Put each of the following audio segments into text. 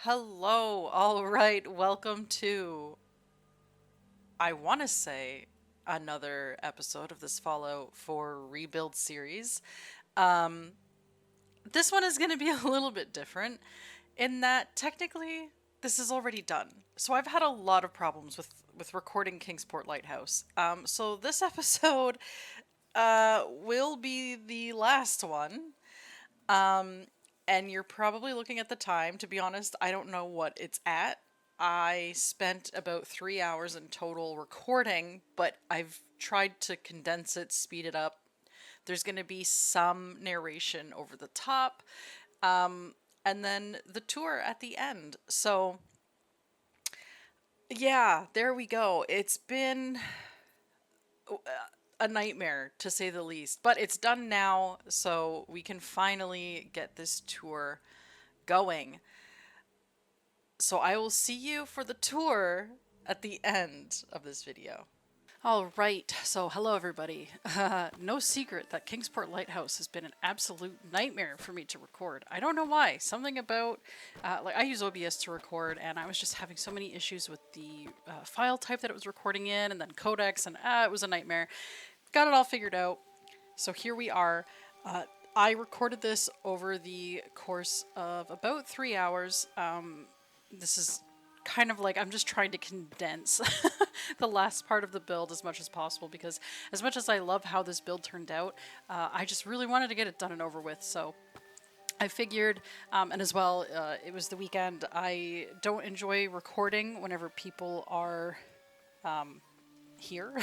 Hello, all right, welcome to, I want to say, another episode of this Fallout 4 Rebuild series. This one is going to be a little bit different in that technically this is already done. So I've had a lot of problems with recording Kingsport Lighthouse. So this episode will be the last one. And you're probably looking at the time. To be honest, I don't know what it's at. I spent about 3 hours in total recording, but I've tried to condense it, speed it up. There's going to be some narration over the top, and then the tour at the end. So, yeah, there we go. It's been a nightmare, to say the least, but it's done now, so we can finally get this tour going. So I will see you for the tour at the end of this video. All right, so hello everybody. No secret that Kingsport Lighthouse has been an absolute nightmare for me to record. I don't know why. Something about, like I use OBS to record, and I was just having so many issues with the file type that it was recording in, and then codecs, and it was a nightmare. Got it all figured out. So here we are. I recorded this over the course of about 3 hours. This is kind of like I'm just trying to condense the last part of the build as much as possible because as much as I love how this build turned out, I just really wanted to get it done and over with. So I figured, and as well, it was the weekend. I don't enjoy recording whenever people are here.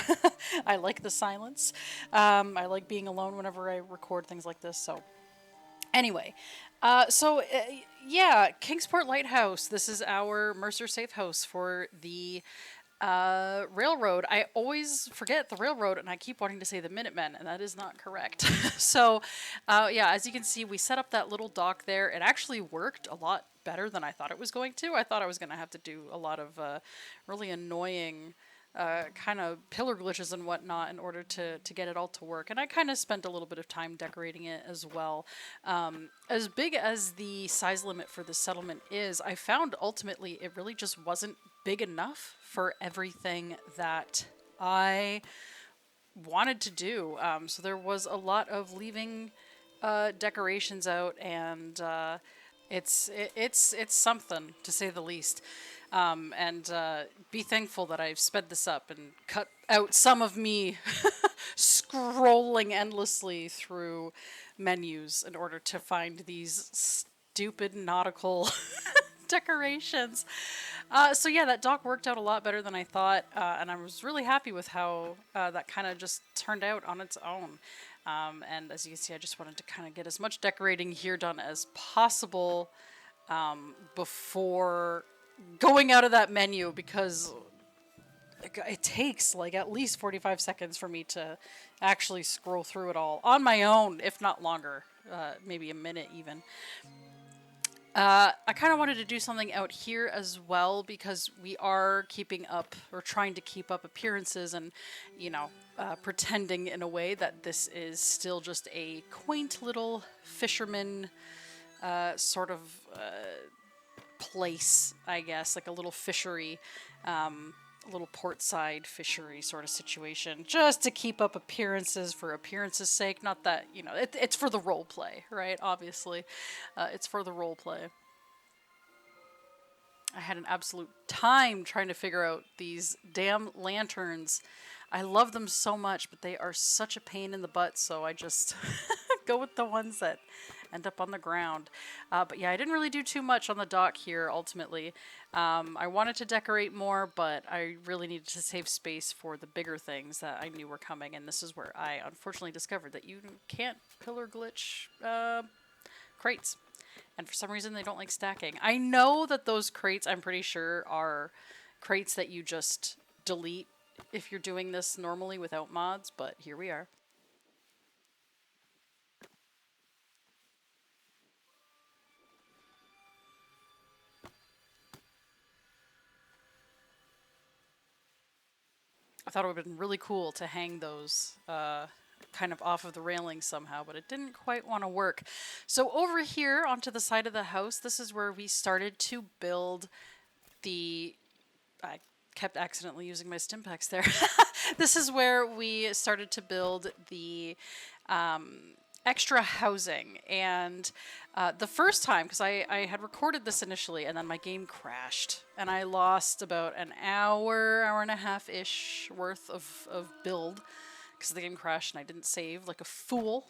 I like the silence. I like being alone whenever I record things like this. So anyway, yeah, Kingsport Lighthouse. This is our Mercer Safehouse for the railroad. I always forget the railroad and I keep wanting to say the Minutemen, and that is not correct. So, yeah, as you can see, we set up that little dock there. It actually worked a lot better than I thought it was going to. I thought I was going to have to do a lot of really annoying kind of pillar glitches and whatnot in order to get it all to work. And I kind of spent a little bit of time decorating it as well. As big as the size limit for the settlement is, I found ultimately it really just wasn't big enough for everything that I wanted to do. So there was a lot of leaving decorations out, and it's something to say the least. And be thankful that I've sped this up and cut out some of me scrolling endlessly through menus in order to find these stupid nautical decorations. So yeah, that dock worked out a lot better than I thought, and I was really happy with how that kind of just turned out on its own. And as you can see, I just wanted to kind of get as much decorating here done as possible before going out of that menu, because it takes like at least 45 seconds for me to actually scroll through it all on my own, if not longer, maybe a minute even. I kind of wanted to do something out here as well because we are keeping up or trying to keep up appearances and, you know, pretending in a way that this is still just a quaint little fisherman sort of place, I guess, like a little fishery, a little portside fishery sort of situation, just to keep up appearances for appearances' sake. Not that, you know, it's for the role play, right? Obviously, it's for the role play. I had an absolute time trying to figure out these damn lanterns. I love them so much, but they are such a pain in the butt, so I just go with the ones that end up on the ground. But yeah, I didn't really do too much on the dock here, ultimately. I wanted to decorate more, but I really needed to save space for the bigger things that I knew were coming, and this is where I unfortunately discovered that you can't pillar glitch crates. And for some reason, they don't like stacking. I know that those crates, I'm pretty sure, are crates that you just delete if you're doing this normally without mods, but here we are. I thought it would have been really cool to hang those kind of off of the railing somehow, but it didn't quite want to work. So over here onto the side of the house, this is where we started to build the I kept accidentally using my Stimpaks there. This is where we started to build the extra housing. And the first time, because I had recorded this initially, and then my game crashed, and I lost about an hour and a half-ish worth of build, because the game crashed and I didn't save like a fool.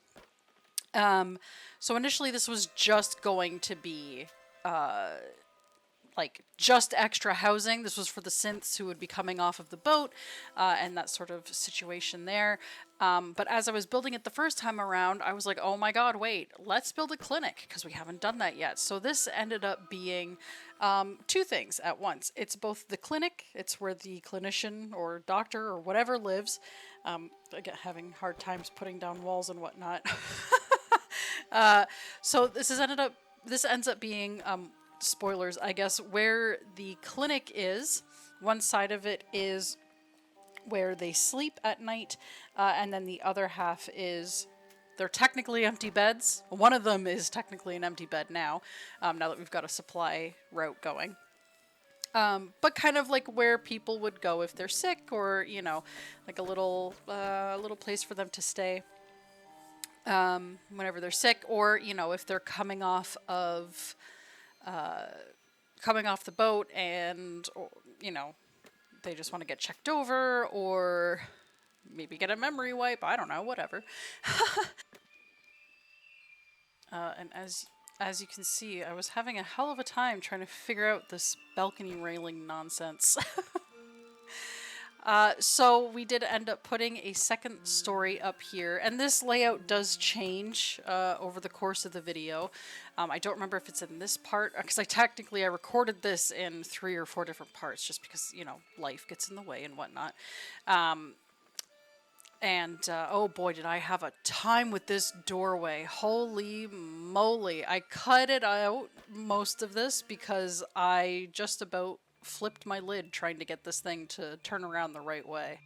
So initially this was just going to be like just extra housing. This was for the synths who would be coming off of the boat, and that sort of situation there. But as I was building it the first time around, I was like, oh my god, wait, let's build a clinic, because we haven't done that yet. So this ended up being two things at once. It's both the clinic, it's where the clinician or doctor or whatever lives. Again, having hard times putting down walls and whatnot. So this ends up being spoilers, I guess, where the clinic is. One side of it is where they sleep at night, and then the other half is, they're technically empty beds. One of them is technically an empty bed now, now that we've got a supply route going. But kind of like where people would go if they're sick, or, you know, like a little place for them to stay whenever they're sick, or, you know, if they're coming off the boat and, or, you know, they just want to get checked over, or maybe get a memory wipe. I don't know, whatever. And as you can see, I was having a hell of a time trying to figure out this balcony railing nonsense. So we did end up putting a second story up here, and this layout does change over the course of the video. I don't remember if it's in this part, because I recorded this in 3 or 4 different parts, just because, you know, life gets in the way and whatnot. Oh boy, did I have a time with this doorway. Holy moly. I cut it out, most of this, because I just about flipped my lid trying to get this thing to turn around the right way.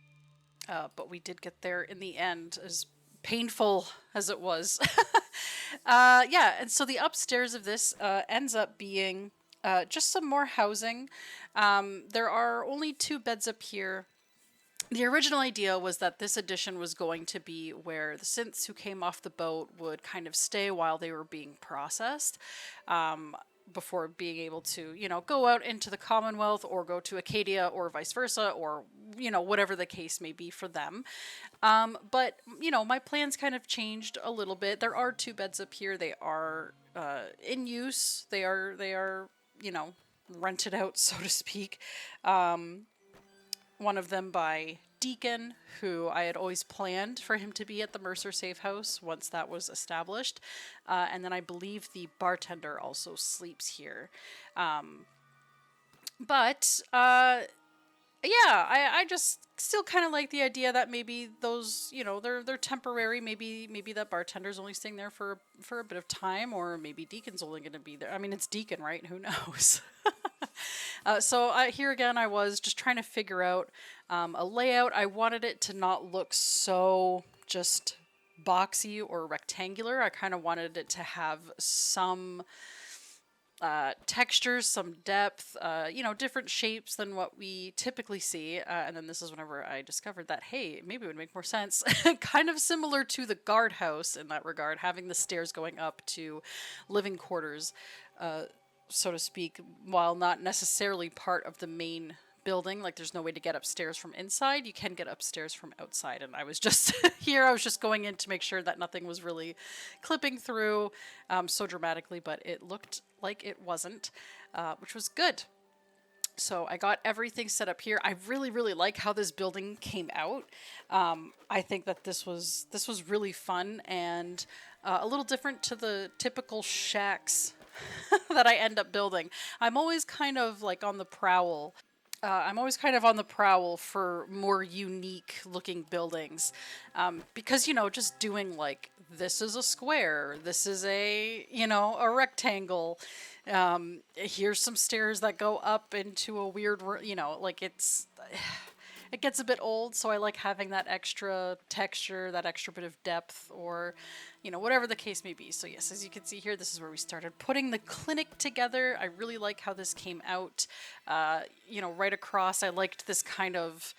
But we did get there in the end, as painful as it was. Yeah, and so the upstairs of this ends up being just some more housing. There are only 2 beds up here. The original idea was that this addition was going to be where the synths who came off the boat would kind of stay while they were being processed, before being able to, you know, go out into the Commonwealth or go to Acadia or vice versa, or, you know, whatever the case may be for them. But, you know, my plans kind of changed a little bit. There are 2 beds up here. They are in use. They are, you know, rented out, so to speak. One of them by Deacon, who I had always planned for him to be at the Mercer Safehouse once that was established. And then I believe the bartender also sleeps here. Yeah, I just still kind of like the idea that maybe those, you know, they're temporary. Maybe that bartender's only staying there for a bit of time, or maybe Deacon's only going to be there. I mean, it's Deacon, right? Who knows? So here again, I was just trying to figure out a layout. I wanted it to not look so just boxy or rectangular. I kind of wanted it to have some textures, some depth, you know, different shapes than what we typically see. And then this is whenever I discovered that, hey, maybe it would make more sense. Kind of similar to the guardhouse in that regard, having the stairs going up to living quarters, so to speak, while not necessarily part of the main building. Like, there's no way to get upstairs from inside. You can get upstairs from outside. And I was just here, I was just going in to make sure that nothing was really clipping through so dramatically, but it looked like it wasn't, which was good. So I got everything set up here. I really, really like how this building came out. I think that this was really fun and a little different to the typical shacks that I end up building. I'm always kind of like on the prowl. I'm always kind of on the prowl for more unique looking buildings. Because, you know, just doing like, this is a square, this is a, you know, a rectangle. Here's some stairs that go up into a weird, you know, like it's it gets a bit old, so I like having that extra texture, that extra bit of depth, or, whatever the case may be. So yes, as you can see here, this is where we started putting the clinic together. I really like how this came out, right across. I liked this kind of,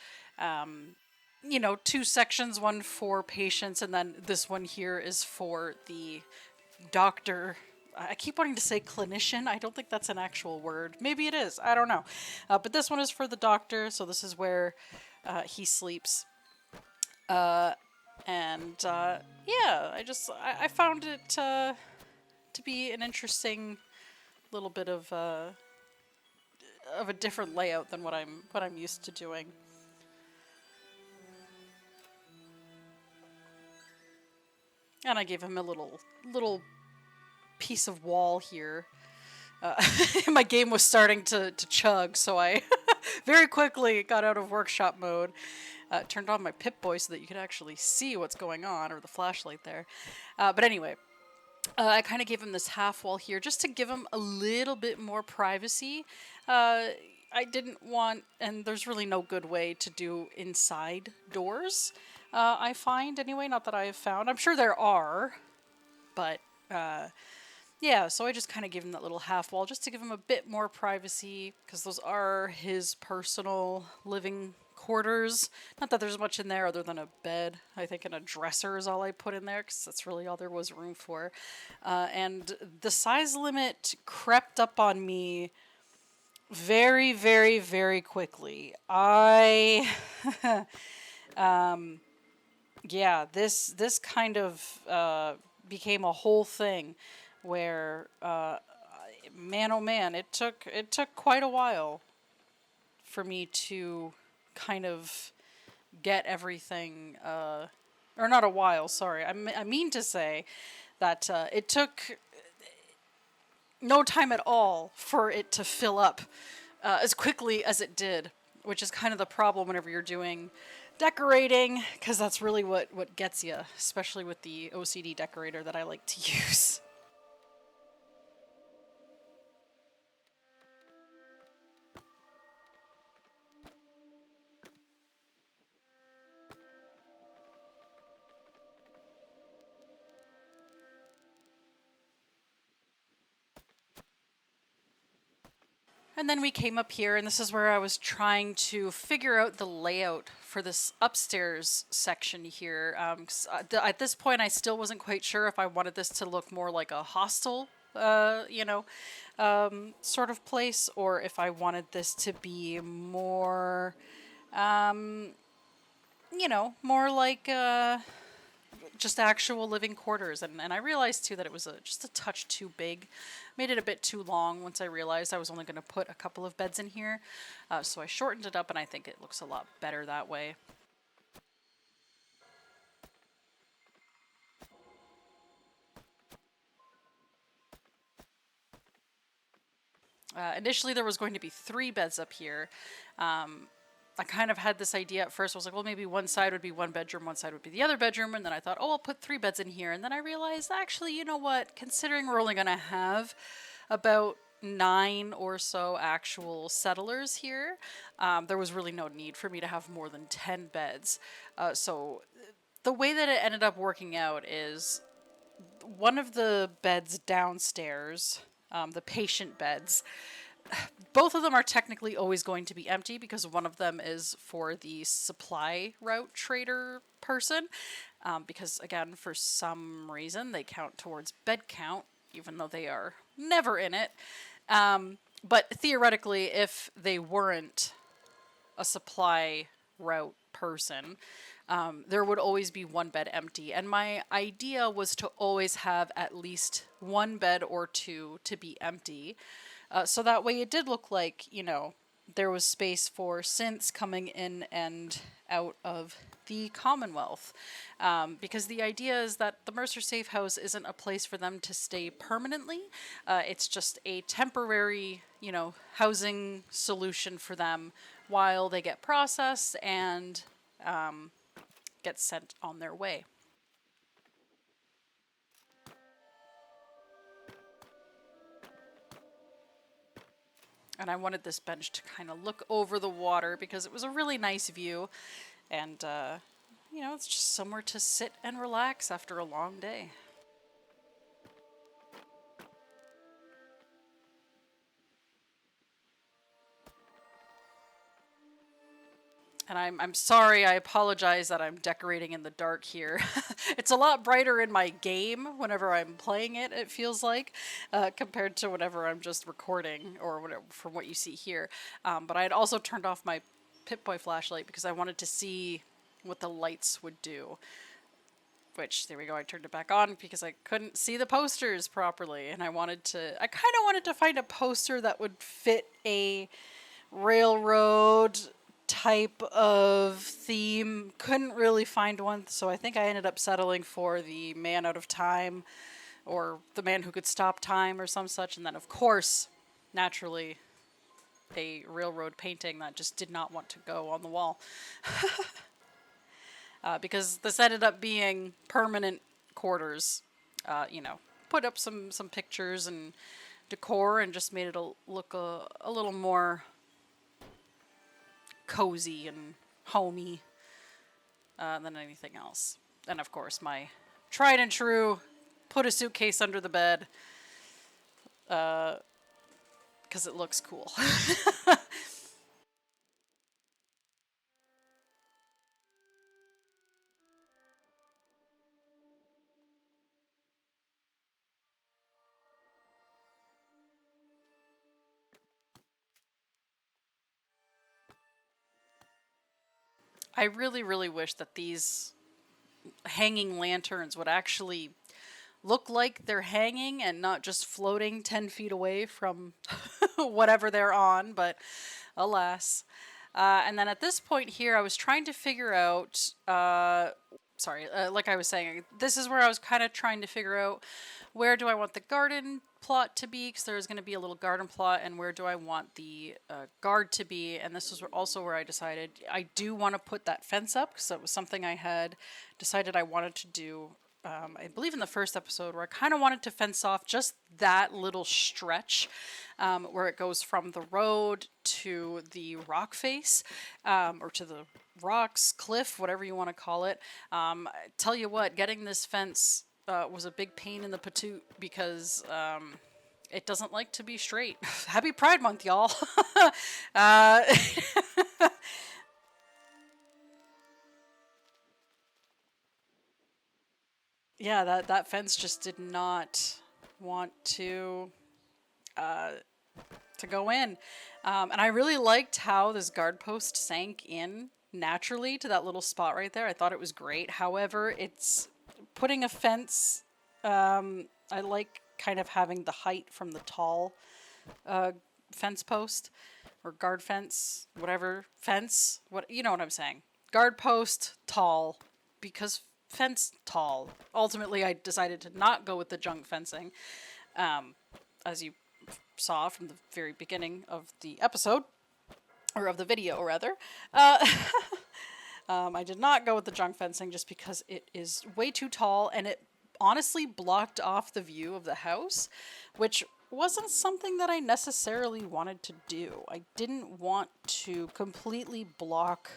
two sections, one for patients, and then this one here is for the doctor. I keep wanting to say clinician. I don't think that's an actual word. Maybe it is. I don't know. But this one is for the doctor, so this is where he sleeps. And yeah, I found it to be an interesting little bit of a different layout than what I'm used to doing. And I gave him a little piece of wall here. My game was starting to chug, so I very quickly got out of workshop mode, turned on my Pip-Boy so that you could actually see what's going on, or the flashlight there. But anyway, I kind of gave him this half wall here just to give him a little bit more privacy. I didn't want, and there's really no good way to do inside doors, I find anyway, not that I have found. I'm sure there are, but yeah, so I just kind of gave him that little half wall just to give him a bit more privacy, because those are his personal living quarters. Not that there's much in there other than a bed, I think, and a dresser is all I put in there, because that's really all there was room for. And the size limit crept up on me very, very, very quickly. Yeah, this kind of became a whole thing where, man, oh man, it took quite a while for me to kind of get everything, or not a while, sorry. I mean to say that it took no time at all for it to fill up as quickly as it did, which is kind of the problem whenever you're doing decorating, because that's really what gets you, especially with the OCD decorator that I like to use. And then we came up here, and this is where I was trying to figure out the layout for this upstairs section here. 'Cause, at this point, I still wasn't quite sure if I wanted this to look more like a hostel, sort of place, or if I wanted this to be more, um, more like just actual living quarters. And I realized too that it was just a touch too big. Made it a bit too long once I realized I was only going to put a couple of beds in here. So I shortened it up, and I think it looks a lot better that way. Initially, there was going to be 3 beds up here. I kind of had this idea at first. I was like, well, maybe one side would be one bedroom, one side would be the other bedroom. And then I thought, oh, I'll put 3 beds in here. And then I realized, actually, you know what? Considering we're only going to have about 9 or so actual settlers here, there was really no need for me to have more than 10 beds. So the way that it ended up working out is one of the beds downstairs, the patient beds, both of them are technically always going to be empty because one of them is for the supply route trader person. Because, again, for some reason, they count towards bed count, even though they are never in it. But theoretically, if they weren't a supply route person, there would always be one bed empty. And my idea was to always have at least one bed or two to be empty. So that way it did look like, there was space for synths coming in and out of the Commonwealth. Because the idea is that the Mercer Safehouse isn't a place for them to stay permanently. It's just a temporary, housing solution for them while they get processed and get sent on their way. And I wanted this bench to kind of look over the water because it was a really nice view. And, it's just somewhere to sit and relax after a long day. And I'm sorry, I apologize that I'm decorating in the dark here. It's a lot brighter in my game whenever I'm playing it, it feels like, compared to whenever I'm just recording, or whatever, from what you see here. But I had also turned off my Pip-Boy flashlight because I wanted to see what the lights would do. Which, there we go, I turned it back on because I couldn't see the posters properly. And I kind of wanted to find a poster that would fit a railroad type of theme. Couldn't really find one, so I think I ended up settling for the man out of time, or the man who could stop time, or some such. And then, of course, naturally, a railroad painting that just did not want to go on the wall. Because this ended up being permanent quarters. Put up some pictures and decor and just made it look a little more cozy and homey than anything else. And of course, my tried and true, put a suitcase under the bed because it looks cool. I really, really wish that these hanging lanterns would actually look like they're hanging and not just floating 10 feet away from whatever they're on, but alas. And then at this point here, I was trying to figure out. Like I was saying, this is where I was kind of trying to figure out where do I want the garden plot to be, because there's going to be a little garden plot, and where do I want the guard to be. And this was also where I decided I do want to put that fence up, because that was something I had decided I wanted to do. I believe in the first episode, where I kind of wanted to fence off just that little stretch where it goes from the road to the rock face, or to the rocks, cliff, whatever you want to call it. Tell you what, getting this fence was a big pain in the patoot because it doesn't like to be straight. Happy Pride Month, y'all. uh, yeah, that fence just did not want uh, to go in. And I really liked how this guard post sank in naturally to that little spot right there. I thought it was great. However, it's putting a fence. I like kind of having the height from the tall fence post, or guard fence, whatever fence. What, you know what I'm saying? Guard post tall, because fence tall. Ultimately, I decided to not go with the junk fencing, as you saw from the very beginning of the episode, or of the video rather. Uh, I did not go with the junk fencing just because it is way too tall, and it honestly blocked off the view of the house, which wasn't something that I necessarily wanted to do. I didn't want to completely block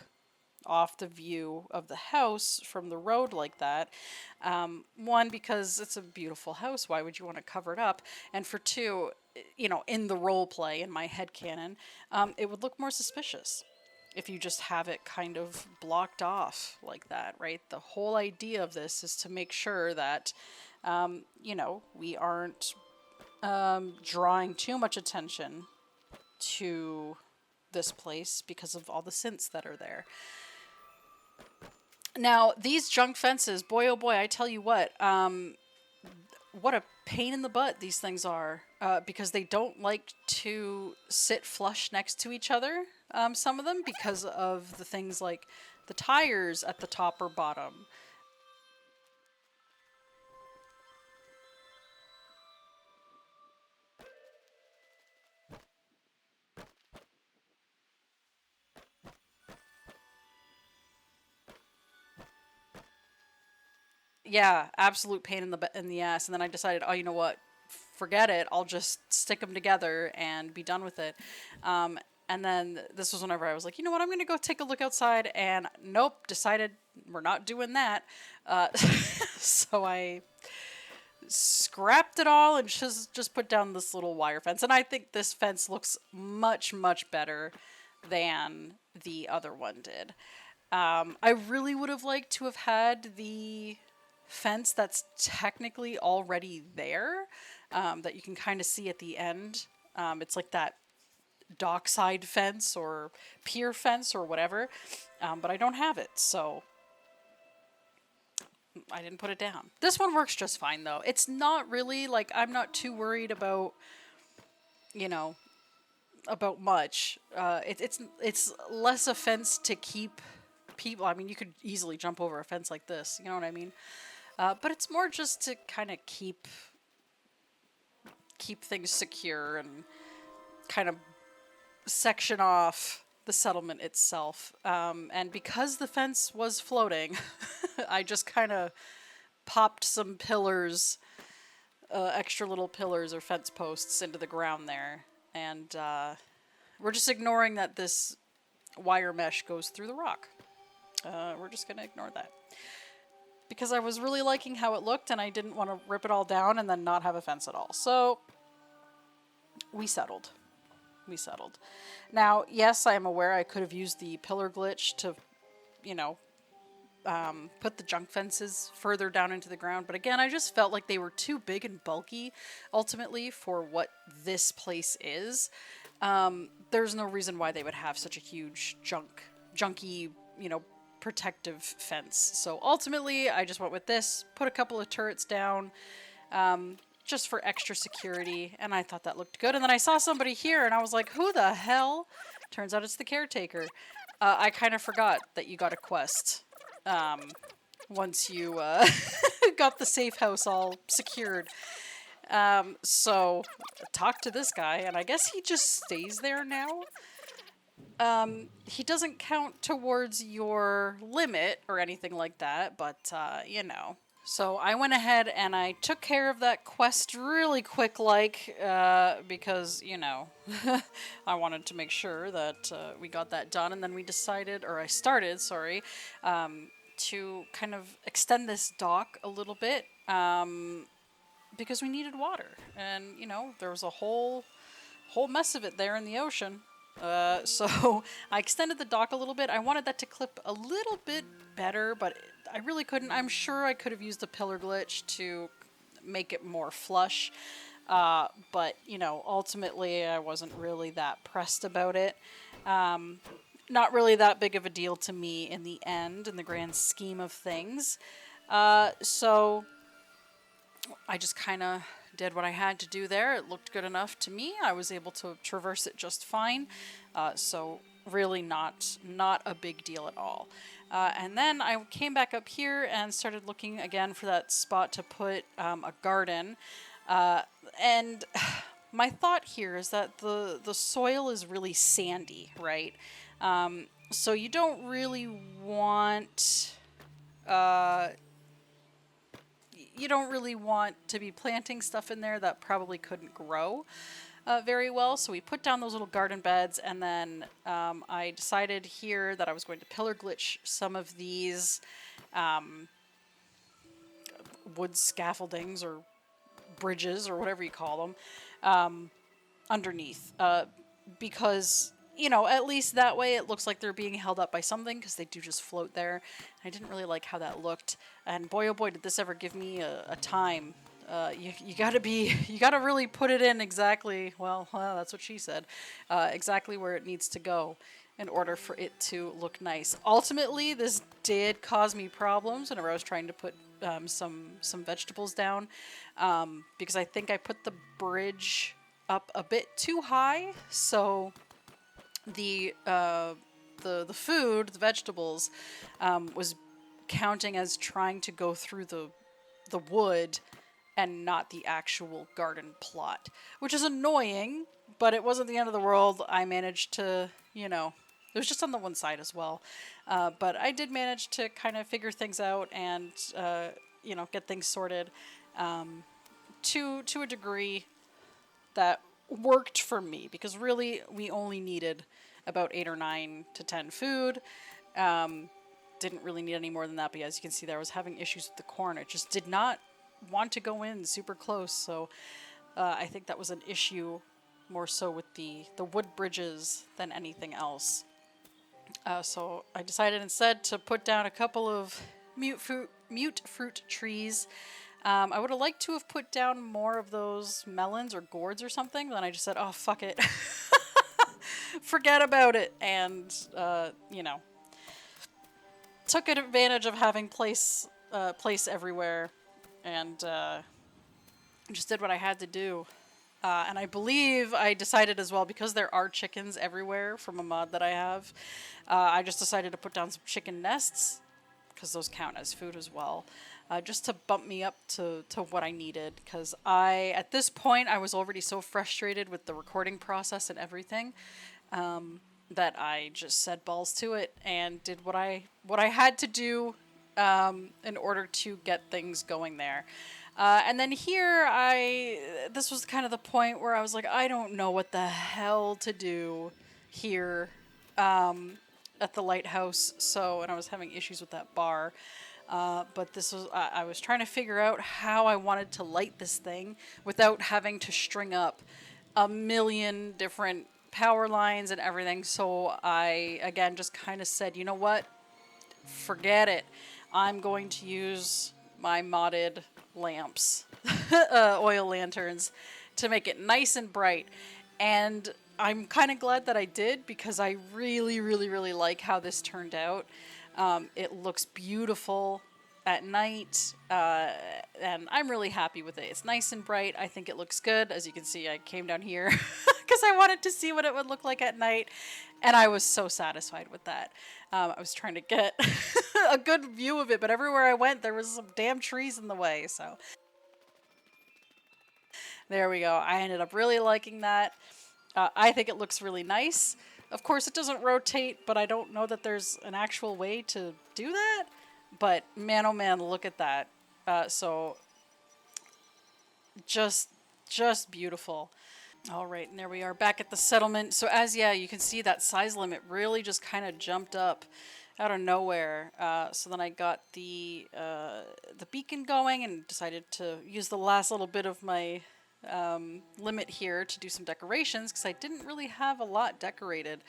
off the view of the house from the road like that. One, because it's a beautiful house. Why would you want to cover it up? And for two, in the role play, in my head canon, it would look more suspicious if you just have it kind of blocked off like that, right? The whole idea of this is to make sure that, we aren't drawing too much attention to this place because of all the synths that are there. Now, these junk fences, boy oh boy, I tell you what a pain in the butt these things are, because they don't like to sit flush next to each other, some of them, because of the things like the tires at the top or bottom. Yeah, absolute pain in the ass. And then I decided, oh, you know what? forget it. I'll just stick them together and be done with it. And then this was whenever I was like, you know what, I'm going to go take a look outside. And nope, decided we're not doing that. So I scrapped it all and just put down this little wire fence. And I think this fence looks much, much better than the other one did. I really would have liked to have had the fence that's technically already there, that you can kind of see at the end. It's like that dockside fence or pier fence or whatever, but I don't have it, so I didn't put it down. This one works just fine, though. It's not really, like, I'm not too worried about, you know, about much. It's less a fence to keep people. I mean, you could easily jump over a fence like this, you know what I mean? But it's more just to kind of keep things secure and kind of section off the settlement itself. And because the fence was floating, I just kind of popped some pillars, extra little pillars or fence posts into the ground there. And we're just ignoring that this wire mesh goes through the rock. We're just going to ignore that. Because I was really liking how it looked and I didn't want to rip it all down and then not have a fence at all. So we settled. Now, yes, I am aware I could have used the pillar glitch to, you know, put the junk fences further down into the ground. But again, I just felt like they were too big and bulky, ultimately, for what this place is. There's no reason why they would have such a huge junky, you know, protective fence. So ultimately, I just went with this, put a couple of turrets down, just for extra security, and I thought that looked good. And then I saw somebody here, and I was like, who the hell? Turns out it's the caretaker. I kind of forgot that you got a quest once you got the safe house all secured. So talk to this guy, and I guess he just stays there now. He doesn't count towards your limit or anything like that, but, you know. So I went ahead and I took care of that quest really quick, because, you know, I wanted to make sure that we got that done. And then we decided, or I started, sorry, to kind of extend this dock a little bit, because we needed water. And, you know, there was a whole mess of it there in the ocean. So I extended the dock a little bit. I wanted that to clip a little bit better, but I really couldn't. I'm sure I could have used the pillar glitch to make it more flush. But, you know, ultimately I wasn't really that pressed about it. Not really that big of a deal to me in the end, in the grand scheme of things. So I just kind of did what I had to do there. It looked good enough to me. I was able to traverse it just fine. So really not a big deal at all. And then I came back up here and started looking again for that spot to put a garden. And my thought here is that the soil is really sandy, right? So you don't really want... you don't really want to be planting stuff in there that probably couldn't grow very well. So we put down those little garden beds, and then I decided here that I was going to pillar glitch some of these wood scaffoldings or bridges or whatever you call them underneath, because, you know, at least that way it looks like they're being held up by something, because they do just float there. I didn't really like how that looked, and boy oh boy did this ever give me a time. You gotta really put it in exactly, well, that's what she said, exactly where it needs to go in order for it to look nice. Ultimately, this did cause me problems whenever I was trying to put some vegetables down, because I think I put the bridge up a bit too high, so the food, the vegetables, was counting as trying to go through the wood and not the actual garden plot, which is annoying, but it wasn't the end of the world. I managed to, you know, it was just on the one side as well, but I did manage to kind of figure things out and, you know, get things sorted, to a degree that worked for me, because really we only needed about 8 or 9 to 10 food. Didn't really need any more than that, but as you can see there, I was having issues with the corn. It just did not want to go in super close, so I think that was an issue more so with the wood bridges than anything else. So I decided instead to put down a couple of mute fruit trees. I would have liked to have put down more of those melons or gourds or something. Then I just said, oh, fuck it. Forget about it. And, you know, took advantage of having place everywhere, and just did what I had to do. And I believe I decided as well, because there are chickens everywhere from a mod that I have, I just decided to put down some chicken nests, because those count as food as well, just to bump me up to what I needed. Because at this point, I was already so frustrated with the recording process and everything, that I just said balls to it and did what I had to do in order to get things going there. And then here, this was kind of the point where I was like, I don't know what the hell to do here at the lighthouse. And I was having issues with that bar. But I was trying to figure out how I wanted to light this thing without having to string up a million different power lines and everything. So I, again, just kind of said, you know what? Forget it. I'm going to use my modded lamps, oil lanterns, to make it nice and bright. And I'm kind of glad that I did, because I really, really, really like how this turned out. It looks beautiful at night, and I'm really happy with it. It's nice and bright. I think it looks good. As you can see, I came down here because I wanted to see what it would look like at night, and I was so satisfied with that. I was trying to get a good view of it, but everywhere I went, there was some damn trees in the way, so there we go. I ended up really liking that. I think it looks really nice. Of course, it doesn't rotate, but I don't know that there's an actual way to do that. But man, oh man, look at that. So just beautiful. All right, and there we are back at the settlement. So you can see that size limit really just kind of jumped up out of nowhere. So then I got the beacon going and decided to use the last little bit of my limit here to do some decorations, because I didn't really have a lot decorated,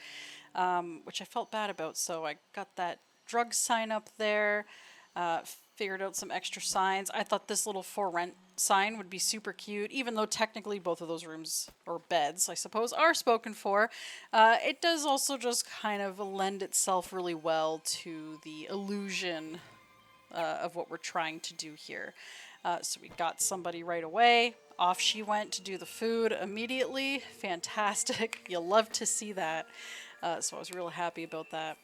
which I felt bad about. So I got that drug sign up there, figured out some extra signs. I thought this little for rent sign would be super cute, even though technically both of those rooms, or beds I suppose, are spoken for. It does also just kind of lend itself really well to the illusion of what we're trying to do here. So we got somebody right away. Off she went to do the food immediately. Fantastic. You'll love to see that. So I was real happy about that.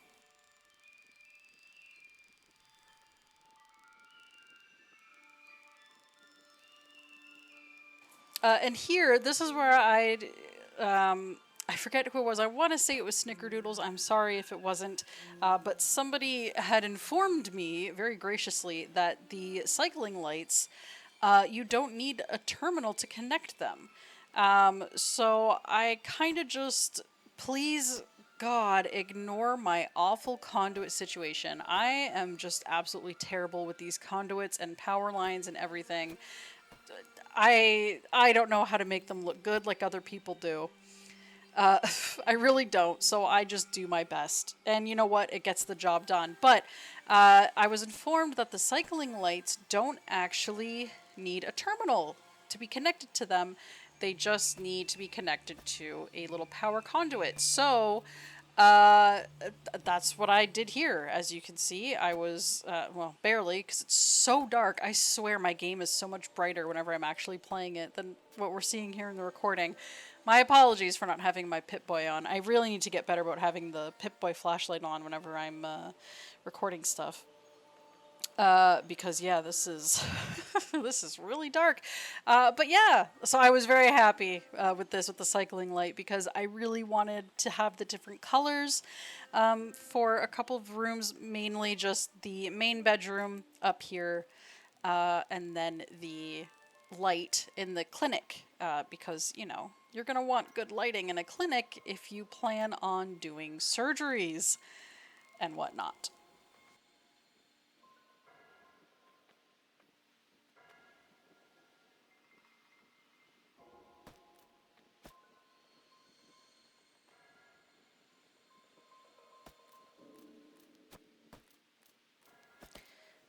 And here, this is where I forget who it was. I want to say it was Snickerdoodles. I'm sorry if it wasn't. But somebody had informed me very graciously that the cycling lights, you don't need a terminal to connect them. So I kind of just, please God, ignore my awful conduit situation. I am just absolutely terrible with these conduits and power lines and everything. I don't know how to make them look good like other people do. I really don't, so I just do my best. And you know what? It gets the job done. But I was informed that the cycling lights don't actually need a terminal to be connected to them. They just need to be connected to a little power conduit. So that's what I did here. As you can see, I was, well, barely, because it's so dark. I swear my game is so much brighter whenever I'm actually playing it than what we're seeing here in the recording. My apologies for not having my Pip-Boy on. I really need to get better about having the Pip-Boy flashlight on whenever I'm recording stuff. Because yeah, this is this is really dark. But yeah, so I was very happy with the cycling light, because I really wanted to have the different colors for a couple of rooms, mainly just the main bedroom up here, and then the light in the clinic because, you know, you're going to want good lighting in a clinic if you plan on doing surgeries and whatnot.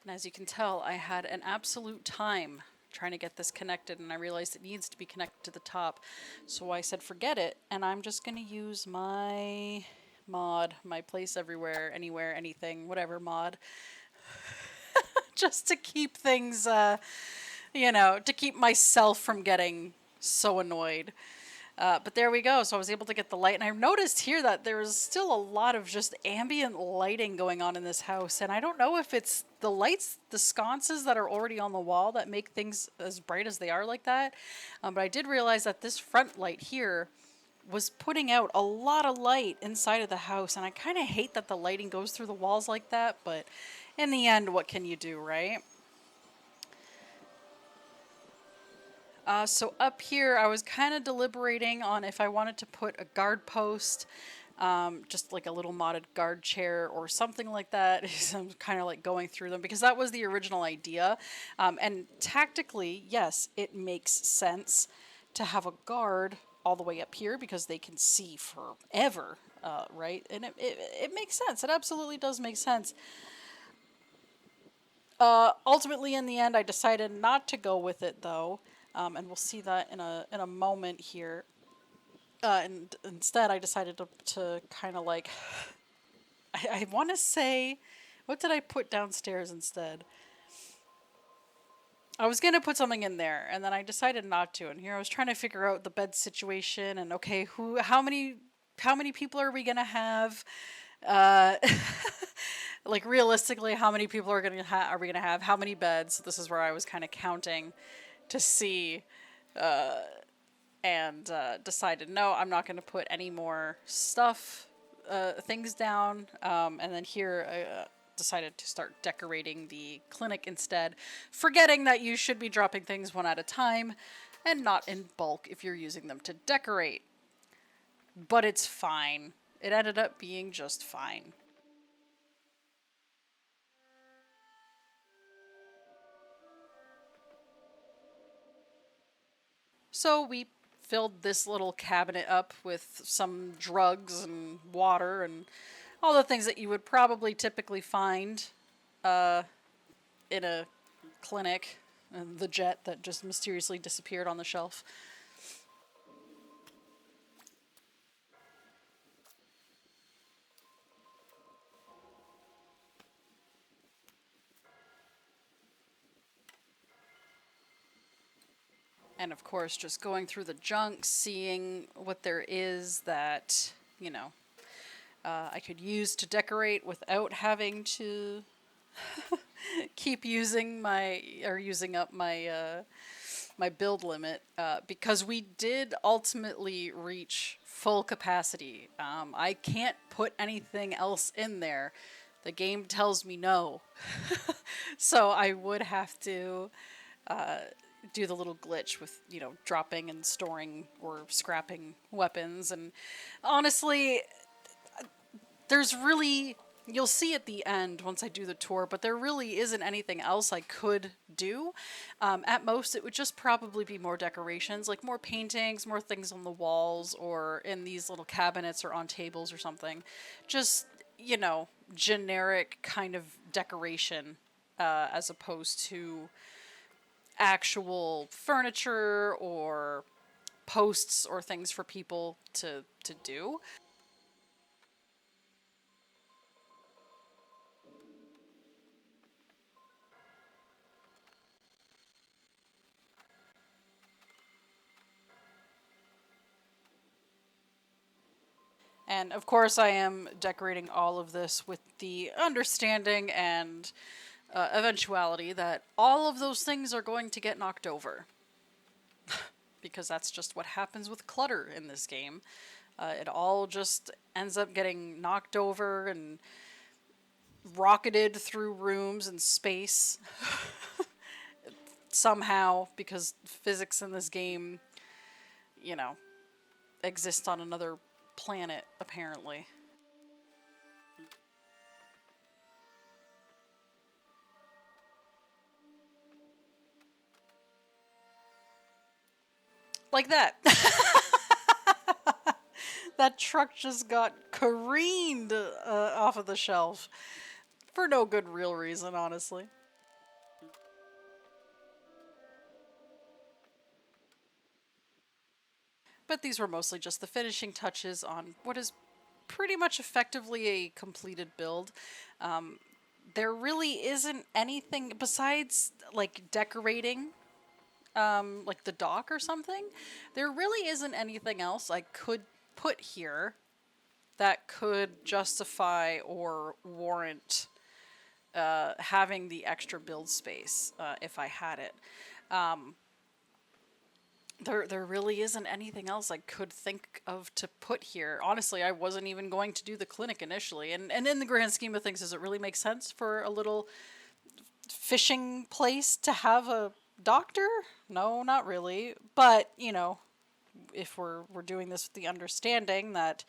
And as you can tell, I had an absolute time trying to get this connected, and I realized it needs to be connected to the top. So I said, forget it, and I'm just going to use my mod, my place everywhere, anywhere, anything, whatever mod, just to keep things, you know, to keep myself from getting so annoyed. But there we go. So I was able to get the light, and I noticed here that there's still a lot of just ambient lighting going on in this house. And I don't know if it's the lights, the sconces that are already on the wall that make things as bright as they are like that. But I did realize that this front light here was putting out a lot of light inside of the house, and I kind of hate that the lighting goes through the walls like that. But in the end, what can you do, right? So up here, I was kind of deliberating on if I wanted to put a guard post, just like a little modded guard chair or something like that. So I'm kind of like going through them because that was the original idea. And tactically, yes, it makes sense to have a guard all the way up here because they can see forever, right? And it makes sense. It absolutely does make sense. Ultimately, in the end, I decided not to go with it though, and we'll see that in a moment here. And instead, I decided to kind of like I want to say, what did I put downstairs instead? I was gonna put something in there, and then I decided not to. And here I was trying to figure out the bed situation and okay, how many people are we gonna have? Uh, like realistically, how many people are we gonna have? How many beds? This is where I was kind of counting to see, and decided no, I'm not gonna put any more things down. And then here I decided to start decorating the clinic instead, forgetting that you should be dropping things one at a time and not in bulk if you're using them to decorate. But it's fine. It ended up being just fine. So we filled this little cabinet up with some drugs and water and all the things that you would probably typically find in a clinic. And the jet that just mysteriously disappeared on the shelf. And of course, just going through the junk, seeing what there is that, you know, I could use to decorate without having to keep using up my build limit because we did ultimately reach full capacity. I can't put anything else in there. The game tells me no. So I would have to do the little glitch with, you know, dropping and storing or scrapping weapons. And honestly, there's really, you'll see at the end once I do the tour, but there really isn't anything else I could do. At most, it would just probably be more decorations, like more paintings, more things on the walls or in these little cabinets or on tables or something. Just, you know, generic kind of decoration as opposed to actual furniture or posts or things for people to do. And of course, I am decorating all of this with the understanding and eventuality that all of those things are going to get knocked over. Because that's just what happens with clutter in this game. It all just ends up getting knocked over and rocketed through rooms and space somehow, because physics in this game, you know, exist on another planet, apparently. Like that. That truck just got careened off of the shelf. For no good real reason, honestly. But these were mostly just the finishing touches on what is pretty much effectively a completed build. There really isn't anything besides like decorating, like the dock or something. There really isn't anything else I could put here that could justify or warrant having the extra build space if I had it. There really isn't anything else I could think of to put here. Honestly, I wasn't even going to do the clinic initially. And in the grand scheme of things, does it really make sense for a little fishing place to have a doctor? No, not really. But, you know, if we're doing this with the understanding that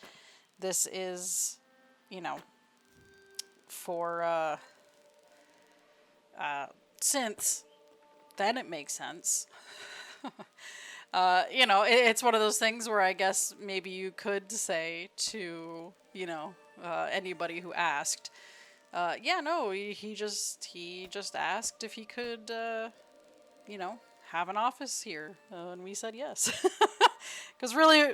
this is, you know, for synths, then it makes sense. You know, it's one of those things where I guess maybe you could say to, you know, anybody who asked, yeah, no, he just asked if he could, you know, have an office here, and we said yes. Because really,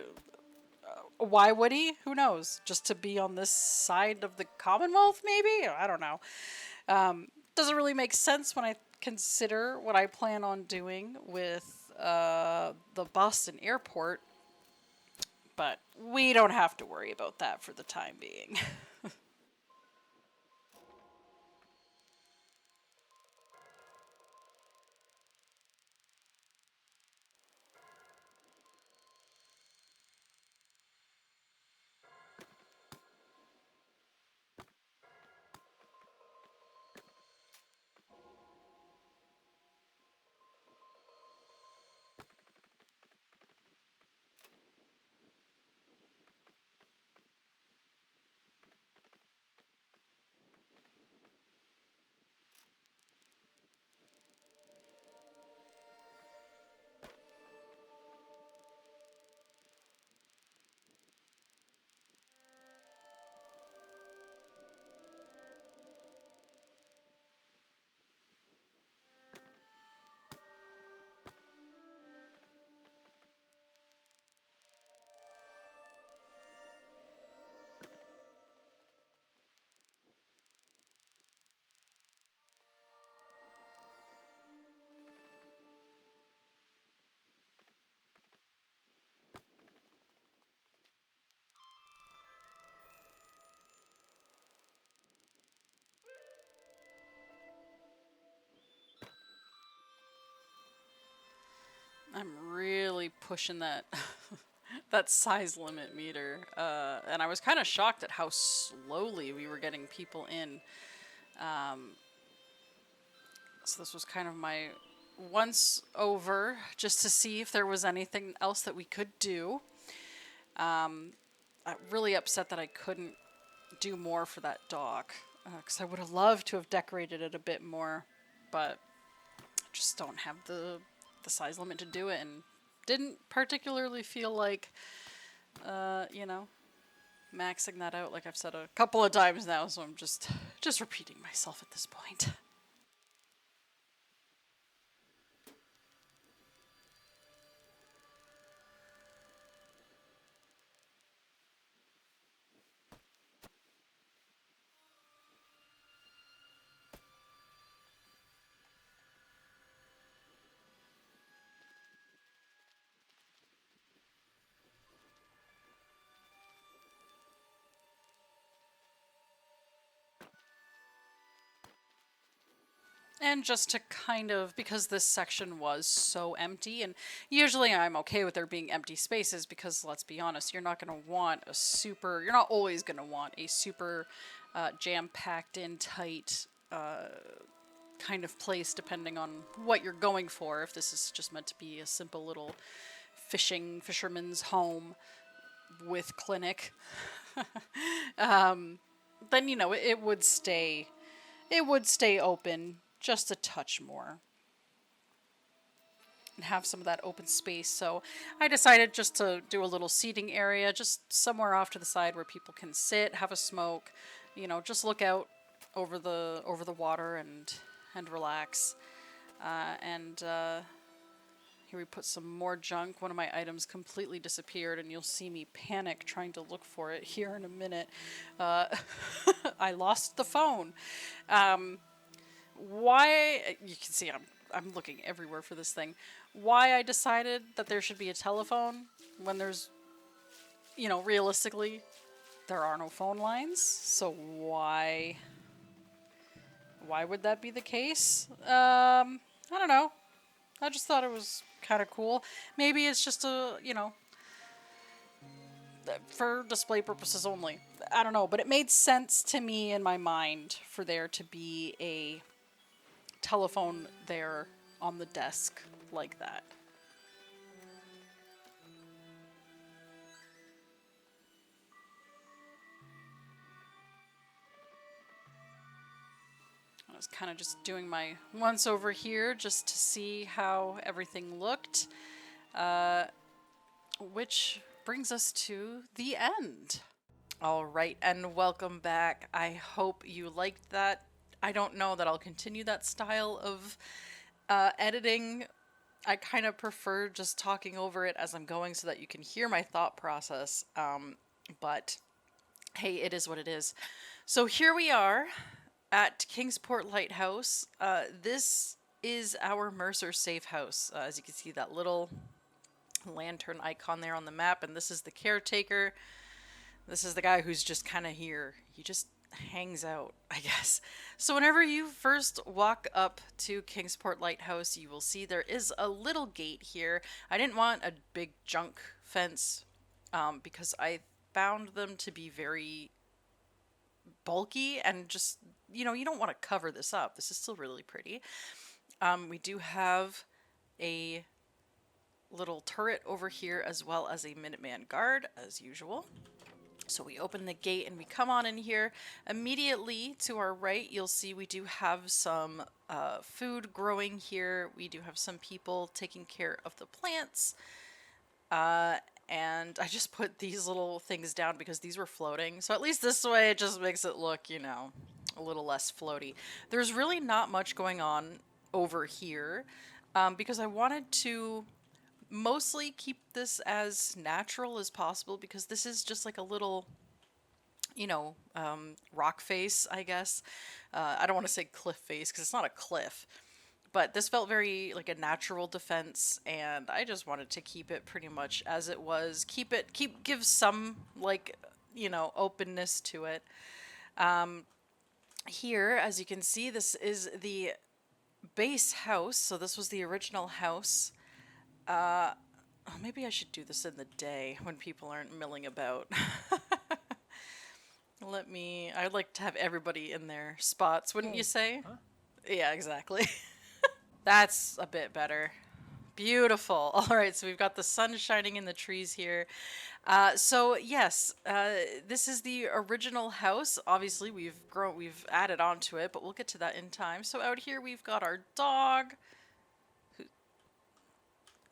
why would he? Who knows? Just to be on this side of the Commonwealth, maybe? I don't know. Doesn't really make sense when I consider what I plan on doing with the Boston airport, but we don't have to worry about that for the time being. I'm really pushing that that size limit meter, and I was kind of shocked at how slowly we were getting people in. So this was kind of my once over just to see if there was anything else that we could do. I'm really upset that I couldn't do more for that dock because I would have loved to have decorated it a bit more, but I just don't have the size limit to do it, and didn't particularly feel like, you know, maxing that out like I've said a couple of times now. So I'm just repeating myself at this point. And just to kind of, because this section was so empty, and usually I'm okay with there being empty spaces because let's be honest, you're not going to want a super, you're not always going to want a super jam packed in tight kind of place depending on what you're going for. If this is just meant to be a simple little fisherman's home with clinic, then it would stay open just a touch more and have some of that open space. So I decided just to do a little seating area, just somewhere off to the side where people can sit, have a smoke, just look out over the water and relax. Here we put some more junk. One of my items completely disappeared, and you'll see me panic trying to look for it here in a minute. I lost the phone. Why? You can see I'm looking everywhere for this thing. Why I decided that there should be a telephone when there's, realistically, there are no phone lines. So why would that be the case? I don't know. I just thought it was kind of cool. Maybe it's just for display purposes only. I don't know, but it made sense to me in my mind for there to be a telephone there on the desk like that. I was kind of just doing my once over here just to see how everything looked, which brings us to the end. All right, and welcome back. I hope you liked that. I don't know that I'll continue that style of editing. I kind of prefer just talking over it as I'm going so that you can hear my thought process. But hey, it is what it is. So here we are at Kingsport Lighthouse. This is our Mercer Safehouse. As you can see, that little lantern icon there on the map, and this is the caretaker. This is the guy who's just kind of here. He just hangs out, I guess. So whenever you first walk up to Kingsport Lighthouse, you will see there is a little gate here. I didn't want a big junk fence because I found them to be very bulky and just, you don't want to cover this up. This is still really pretty. We do have a little turret over here as well as a Minuteman guard as usual. So we open the gate and we come on in here. Immediately to our right, you'll see we do have some food growing here. We do have some people taking care of the plants. And I just put these little things down because these were floating. So at least this way it just makes it look, a little less floaty. There's really not much going on over here because I wanted to mostly keep this as natural as possible because this is just like a little, rock face, I guess. I don't want to say cliff face because it's not a cliff. But this felt very like a natural defense, and I just wanted to keep it pretty much as it was. Give some openness to it. Here, as you can see, this is the base house. So this was the original house. Maybe I should do this in the day when people aren't milling about. I'd like to have everybody in their spots, wouldn't you say? Huh? Yeah, exactly. That's a bit better. Beautiful. All right, so we've got the sun shining in the trees here. So yes, this is the original house. Obviously, we've added on to it, but we'll get to that in time. So out here we've got our dog.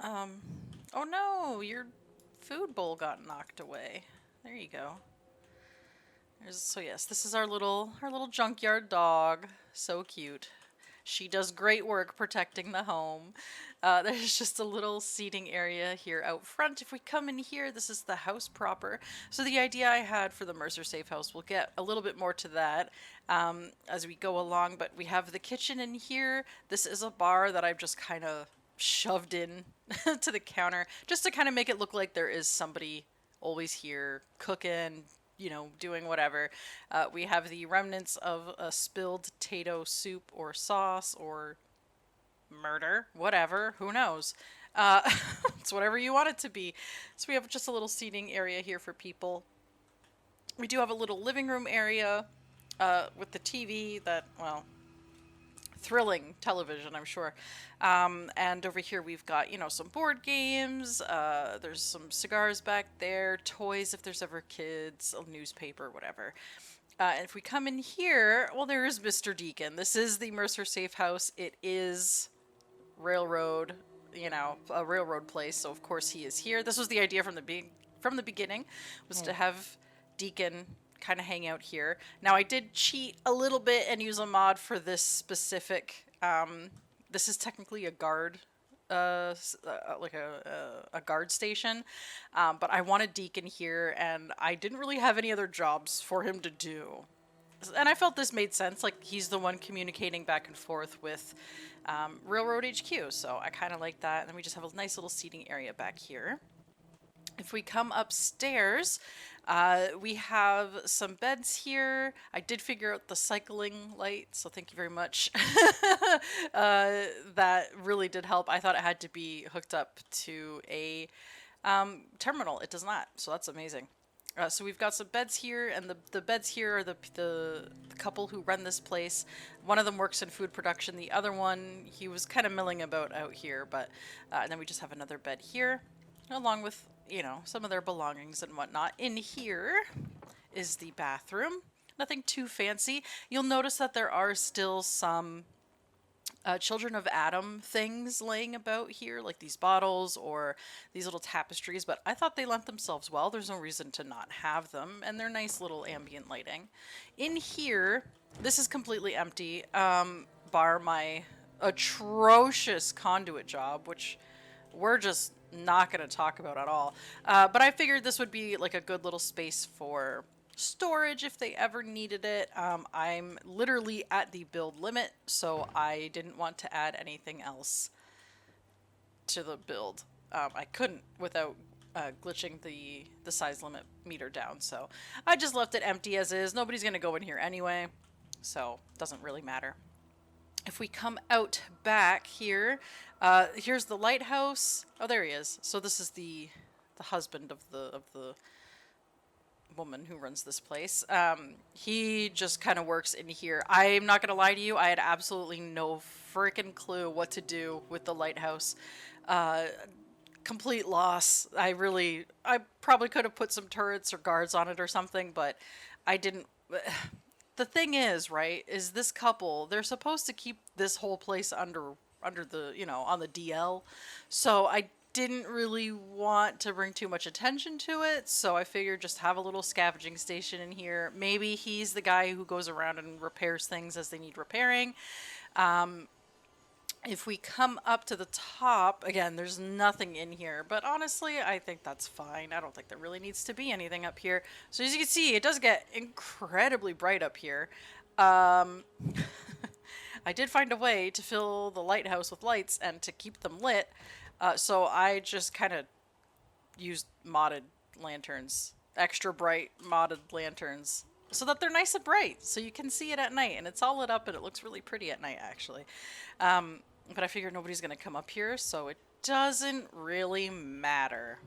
Oh no, your food bowl got knocked away. There you go. So yes, this is our little junkyard dog. So cute. She does great work protecting the home. There's just a little seating area here out front. If we come in here, this is the house proper. So the idea I had for the Mercer Safehouse, we'll get a little bit more to that as we go along, but we have the kitchen in here. This is a bar that I've just kind of shoved in to the counter just to kind of make it look like there is somebody always here cooking, doing whatever. We have the remnants of a spilled potato soup or sauce or murder, whatever, who knows. It's whatever you want it to be. So we have just a little seating area here for people. We do have a little living room area with the TV that, thrilling television, I'm sure. And over here we've got, you know, some board games. There's some cigars back there, toys if there's ever kids, a newspaper, whatever. And if we come in here, well, there is Mr. Deacon. This is the Mercer Safehouse. It is railroad, you know, a railroad place. So of course he is here. This was the idea from the beginning, was to have Deacon kind of hang out here. Now I did cheat a little bit and use a mod for this specific. This is technically a guard, like a guard station, but I wanted Deacon here, and I didn't really have any other jobs for him to do. And I felt this made sense. Like, he's the one communicating back and forth with Railroad HQ, so I kind of like that. And then we just have a nice little seating area back here. If we come upstairs, we have some beds here. I did figure out the cycling light, so thank you very much. That really did help. I thought it had to be hooked up to a terminal. It does not, so that's amazing. So we've got some beds here, and the beds here are the couple who run this place. One of them works in food production. The other one, he was kind of milling about out here, but and then we just have another bed here, along with, you know, some of their belongings and whatnot. In here is the bathroom. Nothing too fancy. You'll notice that there are still some Children of Adam things laying about here, like these bottles or these little tapestries, but I thought they lent themselves well. There's no reason to not have them, and they're nice little ambient lighting. In here, this is completely empty, bar my atrocious conduit job, which we're just not going to talk about at all. But I figured this would be like a good little space for storage if they ever needed it. I'm literally at the build limit, so I didn't want to add anything else to the build. I couldn't without glitching the size limit meter down, so I just left it empty as is. Nobody's going to go in here anyway, so it doesn't really matter. If we come out back here, here's the lighthouse. Oh, there he is. So this is the husband of the woman who runs this place. He just kind of works in here. I'm not gonna lie to you, I had absolutely no freaking clue what to do with the lighthouse. Complete loss. I probably could have put some turrets or guards on it or something, but I didn't. The thing is, right, is this couple, they're supposed to keep this whole place under the, you know, on the DL. So I didn't really want to bring too much attention to it, so I figured just have a little scavenging station in here. Maybe he's the guy who goes around and repairs things as they need repairing. If we come up to the top, again, there's nothing in here, but honestly, I think that's fine. I don't think there really needs to be anything up here. So as you can see, it does get incredibly bright up here. I did find a way to fill the lighthouse with lights and to keep them lit. So I just kind of used modded lanterns, extra bright modded lanterns, so that they're nice and bright, so you can see it at night, and it's all lit up, and it looks really pretty at night, actually. But I figured nobody's going to come up here, so it doesn't really matter.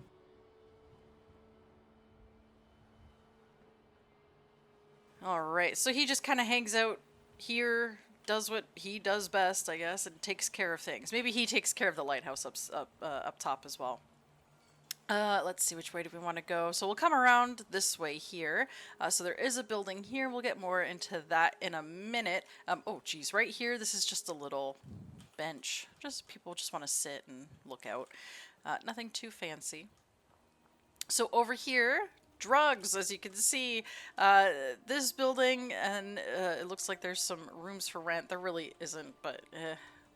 Alright, so he just kind of hangs out here, does what he does best, I guess, and takes care of things. Maybe he takes care of the lighthouse up top as well. Let's see, which way do we want to go? So we'll come around this way here. So there is a building here. We'll get more into that in a minute. Oh, geez, right here, this is just a little bench. Just people just want to sit and look out. Nothing too fancy. So over here, drugs, as you can see, this building, and it looks like there's some rooms for rent. There really isn't, but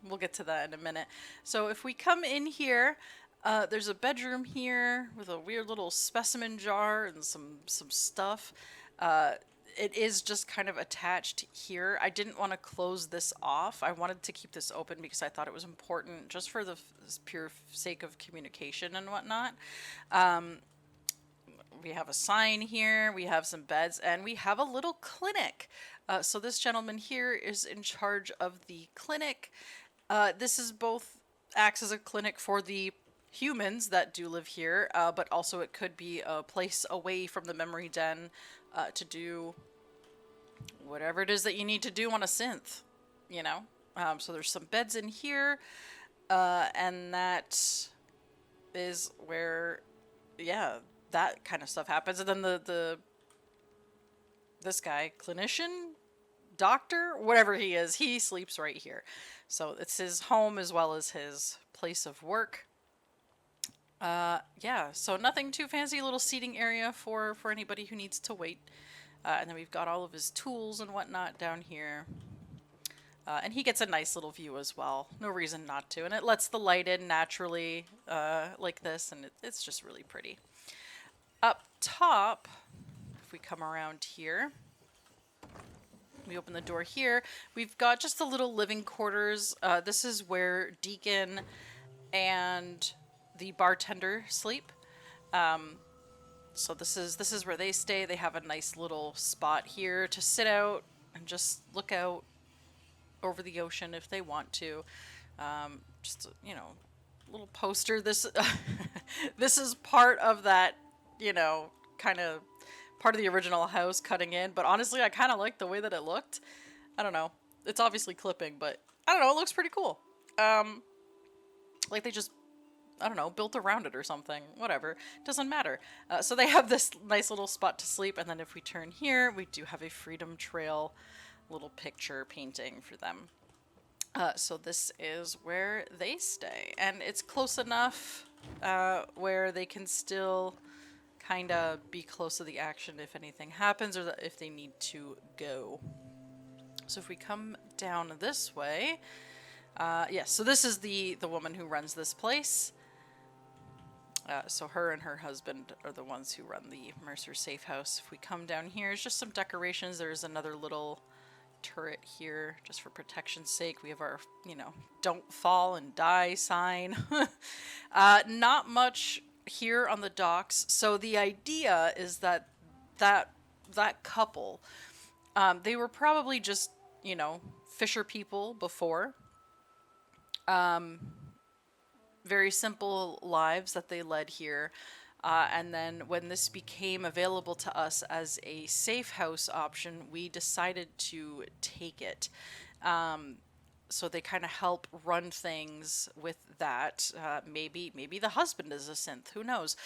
we'll get to that in a minute. So if we come in here, there's a bedroom here with a weird little specimen jar and some stuff. It is just kind of attached here. I didn't want to close this off. I wanted to keep this open because I thought it was important just for the pure sake of communication and whatnot. We have a sign here, we have some beds, and we have a little clinic. So this gentleman here is in charge of the clinic. This is both acts as a clinic for the humans that do live here, but also it could be a place away from the memory den to do whatever it is that you need to do on a synth, you know? So there's some beds in here, and that is where, yeah, that kind of stuff happens. And then this guy, clinician, doctor, whatever he is, he sleeps right here. So it's his home as well as his place of work. Yeah, so nothing too fancy, little seating area for anybody who needs to wait. And then we've got all of his tools and whatnot down here. And he gets a nice little view as well. No reason not to. And it lets the light in naturally like this, and it's just really pretty. Up top, if we come around here, we open the door here. We've got just the little living quarters. This is where Deacon and the bartender sleep. So this is where they stay. They have a nice little spot here to sit out and just look out over the ocean if they want to. Just, you know, little poster. This this is part of that, you know, kind of part of the original house cutting in, but honestly I kind of like the way that it looked. I don't know, it's obviously clipping, but I don't know, it looks pretty cool. Like they just, I don't know, built around it or something. Whatever, doesn't matter. So they have this nice little spot to sleep, and then if we turn here, we do have a Freedom Trail little picture painting for them. So this is where they stay, and it's close enough where they can still kind of be close to the action if anything happens or if they need to go. So if we come down this way, yes, so this is the woman who runs this place. So her and her husband are the ones who run the Mercer Safehouse. If we come down here, it's just some decorations. There's another little turret here just for protection's sake. We have our, you know, don't fall and die sign. Not much here on the docks. So the idea is that couple, they were probably just, you know, fisher people before. Very simple lives that they led here. And then when this became available to us as a safe house option, we decided to take it. So they kind of help run things with that. Maybe the husband is a synth. Who knows?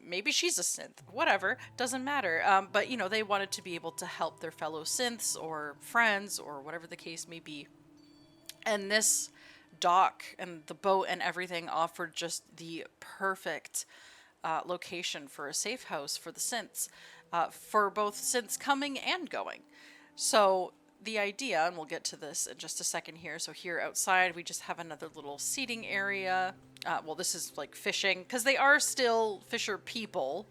Maybe she's a synth. Whatever. Doesn't matter. But, you know, they wanted to be able to help their fellow synths or friends or whatever the case may be. And this dock and the boat and everything offered just the perfect location for a safe house for the synths, for both synths coming and going. So the idea, and we'll get to this in just a second here. So here outside, we just have another little seating area. Well, this is like fishing because they are still fisher people.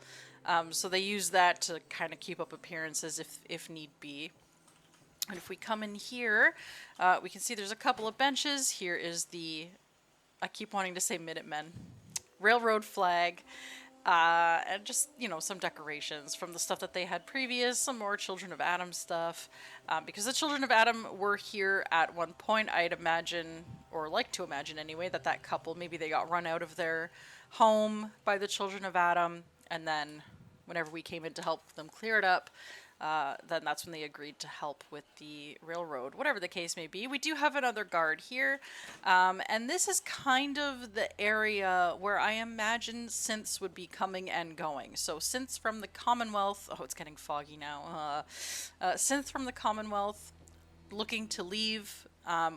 So they use that to kind of keep up appearances if need be. And if we come in here, we can see there's a couple of benches. Here is the, I keep wanting to say Minutemen, railroad flag, and just, you know, some decorations from the stuff that they had previous, some more Children of Adam stuff, because the Children of Adam were here at one point. I'd imagine, or like to imagine anyway, that couple, maybe they got run out of their home by the Children of Adam, and then whenever we came in to help them clear it up, then that's when they agreed to help with the railroad, whatever the case may be. We do have another guard here, and this is kind of the area where I imagine synths would be coming and going. So synths from the Commonwealth, oh, it's getting foggy now, synths from the Commonwealth looking to leave,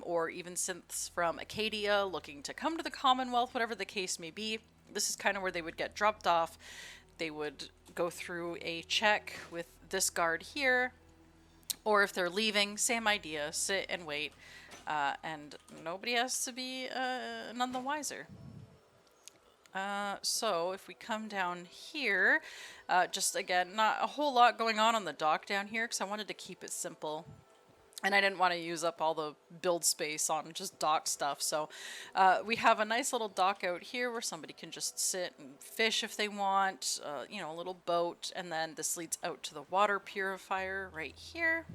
or even synths from Acadia looking to come to the Commonwealth, whatever the case may be. This is kind of where they would get dropped off. They would go through a check with this guard here, or if they're leaving, same idea, sit and wait, and nobody has to be none the wiser. So if we come down here, just again, not a whole lot going on the dock down here because I wanted to keep it simple. And I didn't want to use up all the build space on just dock stuff. So we have a nice little dock out here where somebody can just sit and fish if they want. You know, a little boat. And then this leads out to the water purifier right here.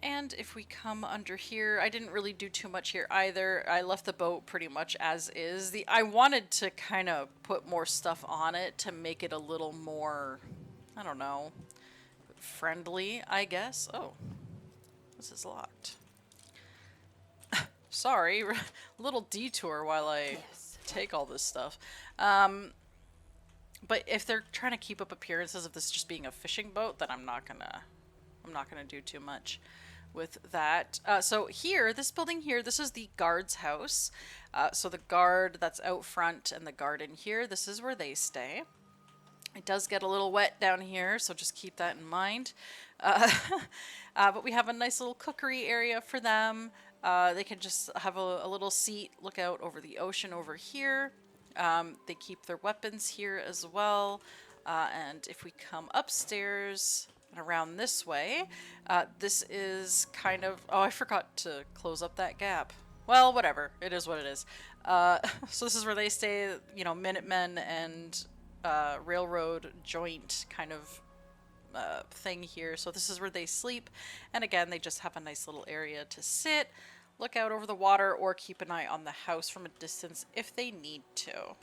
And if we come under here, I didn't really do too much here either. I left the boat pretty much as is. I wanted to kind of put more stuff on it to make it a little more, I don't know, friendly, I guess. Oh, this is locked. Sorry, little detour while I Yes. take all this stuff. Um, but if they're trying to keep up appearances of this just being a fishing boat, then I'm not gonna do too much with that. So here, this building here, this is the guard's house. So the guard that's out front and the guard in here, this is where they stay. It does get a little wet down here, so just keep that in mind. Uh, but we have a nice little cookery area for them. They can just have a little seat, look out over the ocean over here. They keep their weapons here as well. And if we come upstairs and around this way, this is kind of. Oh, I forgot to close up that gap. Well, whatever. It is what it is. So this is where they stay, you know, Minutemen and railroad joint kind of thing here. So this is where they sleep. And again, they just have a nice little area to sit, look out over the water, or keep an eye on the house from a distance if they need to.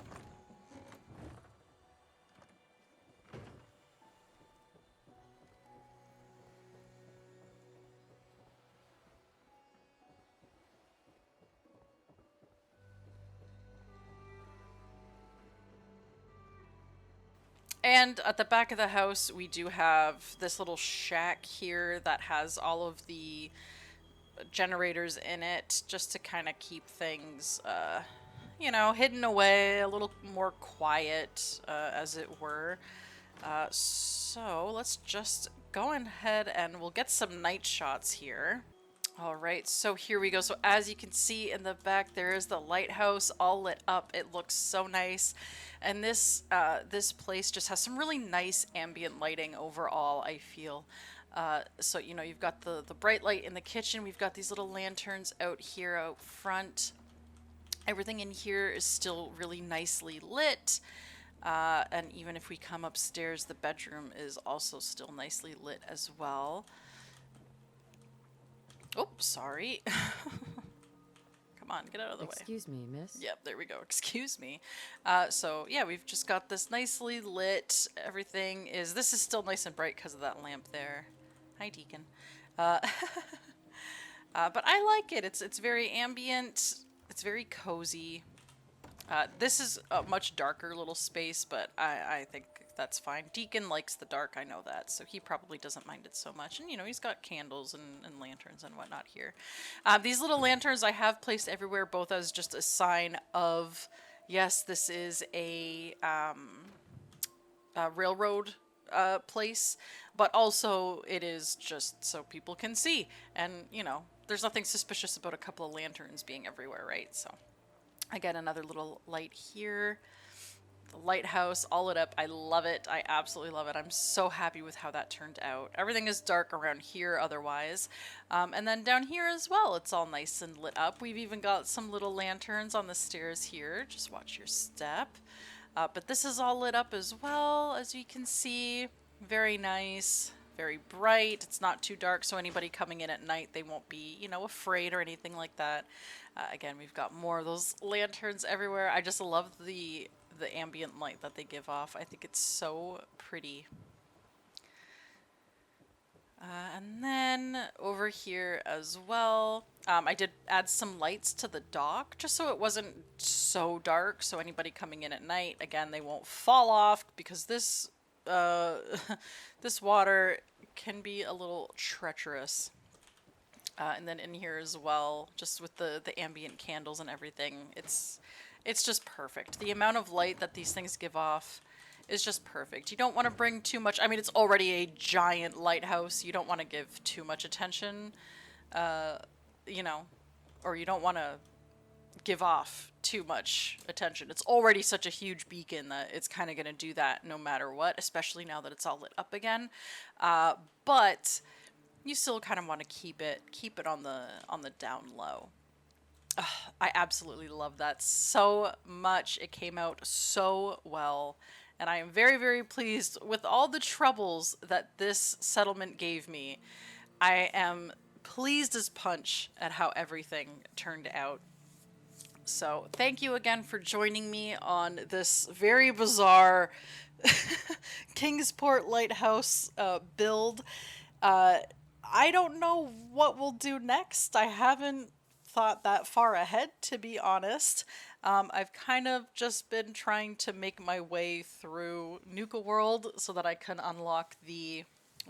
And at the back of the house, we do have this little shack here that has all of the generators in it just to kind of keep things, you know, hidden away, a little more quiet, as it were. So let's just go ahead and we'll get some night shots here. All right, so here we go. So as you can see in the back, there is the lighthouse all lit up. It looks so nice. And this place just has some really nice ambient lighting overall, I feel. So, you know, you've got the bright light in the kitchen. We've got these little lanterns out here out front. Everything in here is still really nicely lit. And even if we come upstairs, the bedroom is also still nicely lit as well. Oh, sorry. Come on, get out of the way. Excuse me, miss. Yep, there we go. Excuse me. So yeah, we've just got this nicely lit. Everything is. This is still nice and bright because of that lamp there. Hi, Deacon. Uh, but I like it. It's very ambient. It's very cozy. This is a much darker little space, but I think that's fine. Deacon likes the dark, I know that, so he probably doesn't mind it so much. And, you know, he's got candles and lanterns and whatnot here. These little lanterns I have placed everywhere, both as just a sign of, yes, this is a railroad place, but also it is just so people can see. And, you know, there's nothing suspicious about a couple of lanterns being everywhere, right? So I get another little light here. The lighthouse all lit up. I love it. I absolutely love it. I'm so happy with how that turned out. Everything is dark around here otherwise. And then down here as well, it's all nice and lit up. We've even got some little lanterns on the stairs here. Just watch your step. But this is all lit up as well, as you can see. Very nice. Very bright. It's not too dark, so anybody coming in at night, they won't be, you know, afraid or anything like that. Again, we've got more of those lanterns everywhere. I just love the ambient light that they give off. I think it's so pretty. And then over here as well, I did add some lights to the dock just so it wasn't so dark. So anybody coming in at night, again, they won't fall off because this this water can be a little treacherous. And then in here as well, just with the ambient candles and everything, it's just perfect. The amount of light that these things give off is just perfect. You don't want to bring too much. I mean, it's already a giant lighthouse. You don't want to give too much attention, you know, or you don't want to give off too much attention. It's already such a huge beacon that it's kind of going to do that no matter what, especially now that it's all lit up again. But you still kind of want to keep it on the down low. Ugh, I absolutely love that so much. It came out so well. And I am very, very pleased with all the troubles that this settlement gave me. I am pleased as punch at how everything turned out. So thank you again for joining me on this very bizarre Kingsport Lighthouse build. I don't know what we'll do next. I haven't thought that far ahead, to be honest. I've kind of just been trying to make my way through Nuka World so that I can unlock the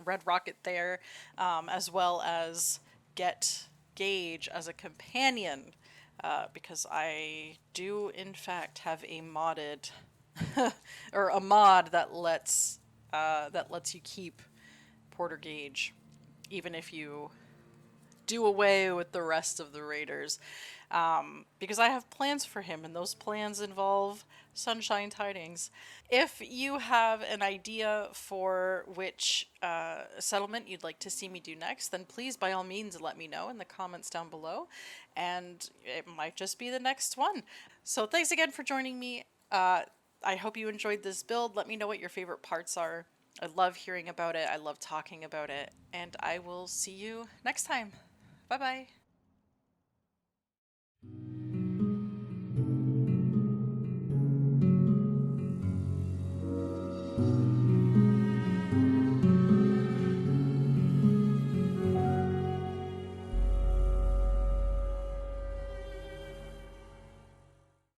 red rocket there, as well as get Gage as a companion, because I do in fact have a modded or a mod that lets you keep Porter Gage even if you do away with the rest of the raiders, because I have plans for him, and those plans involve Sunshine Tidings. If you have an idea for which settlement you'd like to see me do next, then please, by all means, let me know in the comments down below, and it might just be the next one. So thanks again for joining me. I hope you enjoyed this build. Let me know what your favorite parts are. I love hearing about it. I love talking about it. And I will see you next time. Bye bye.